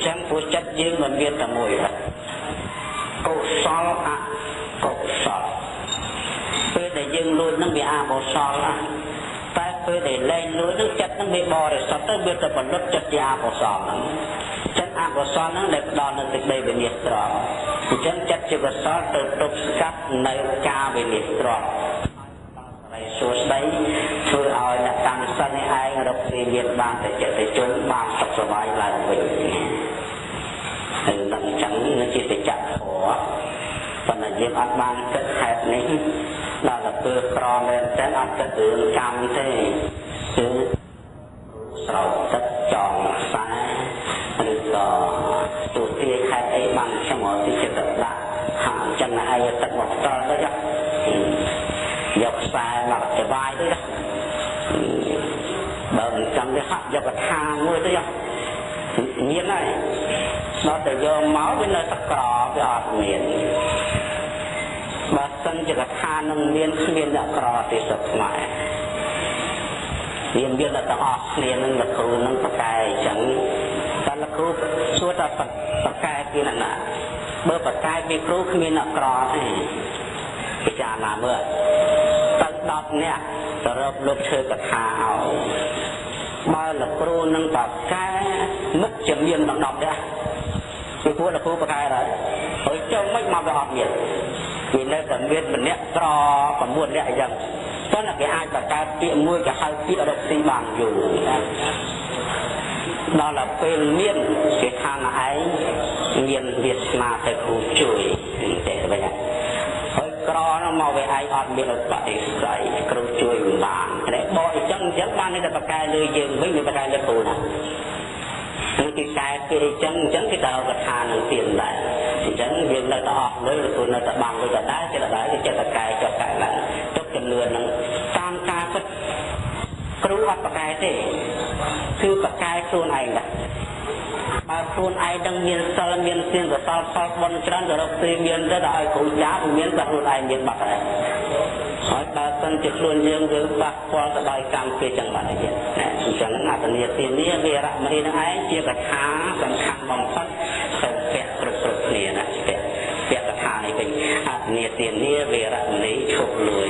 chẳng phụ chất dương mình biết là mùi đó cổ sol ạ cổ solពេលដែលយើងលួចនឹងវាអកុសលតែពេលដែលលែងលួចនឹងចិត្តនឹងវាបរិសុទ្ធទៅវាទៅផលិតចិត្តជាអកុសលហ្នឹងចិត្តអកុសលហ្នឹងដែលផ្ដល់នូវសេចក្តីវិនិច្ឆ័យត្រង់អញ្ចឹងចិត្តជាកុសលទៅទប់ស្កាត់នៅការវិនិច្ឆ័យត្រង់សួស្តីធ្វើឲ្យអ្នកកម្មសិទ្ធិនេះឯងរកស៊ីមានបានតែចិត្តទៅជន់បានសុខសប្បាយឡើងវិញហើយដល់អញ្ចឹងនឹងជាសច្ចធម៌ប៉ុន្តែយើងអត់បានគិតហេតុនេះដល់ទៅពើក្រមែនតែអត់គិតរឿងកម្មទេគឺស្រោបទឹកចងខ្សែឬក៏ទូទាយខែអីបានខ្ញុំមកទីចិត្តដាក់ហើយអញ្ចឹងឯងទឹកមកត្រល់ទៅយកខ្សែមកច្បាយទៅបើមិនចាំវាហាក់យកកថាមួយទៅញៀនហើយដល់ទៅយកមកវានៅតែក្រវាអត់មានបើសិនជាកថានឹងមានគ្មានអ្នកក្រទេសុខស្មាមានតែទាំងអស់គ្នានឹងលោកគ្រូនឹងប្រកែអញ្ចឹងតែលោកគ្រូសួរថាប្រកែពីណាបើប្រកែពីគ្រូគ្មានអ្នកក្រទេពិចារណាមើលទៅ10នាក់ទៅរកលោកធ្វើកថាឲ្យបើលោកគ្រូនឹងប្រកែមុខជាមានដល់10នាក់ពីព្រោះលោកគ្រូប្រកែហើយចុះមិនមកវាអត់មានវានៅតែមានម្នាក់ក្រ9នាក់អញ្ចឹងប៉ុន្តែគេអាចបង្កើតពាក្យមួយគេហៅពាក្យរកស៊ីបានយូរដល់ទៅពេលមានគេថាឯងមានវាសនាទៅគ្រូជួយតែវិញហើយក្រនោះមកវាឯងអត់មានឧបនិស្ស័យគ្រូជួយមិនបានតែបកអញ្ចឹងបានតែបកកែលើយើងវិញមិនបកកែលើគ្រូណាគឺគេកែពីអញ្ចឹងគេទៅកថានឹងទៀតដែរអញ្ចឹងយើងនៅតែអស់លុយគ្រូនៅតែបានលុយដដែលគេដដែលគេចិត្តតែកែចុះកែឡើងចុះចំនួនហ្នឹងតាមការពិតគ្រូអត់បកកែទេគឺបកកែខ្លួនឯងដែរបើខ្លួនឯងនឹងមានសិលមានសៀងកសលផលបុណ្យច្រើនទៅរកទីមានទៅដល់ឲ្យគ្រូចាស់មានតែខ្លួនឯងមានបាត់ហើយហើយបើសិនជាខ្លួនយើងគឺប៉ះពាល់ទៅដោយកម្មគេចឹងបាត់ហើយអញ្ចឹងអត្តនទានាវេរមណីនឹងឯងជាកថាសំខាន់បំផុតទៅពាក់គ្រប់គ្នាណាពាក់កថានេះវិញអត្តនទានាវេរមណីឈប់លួយ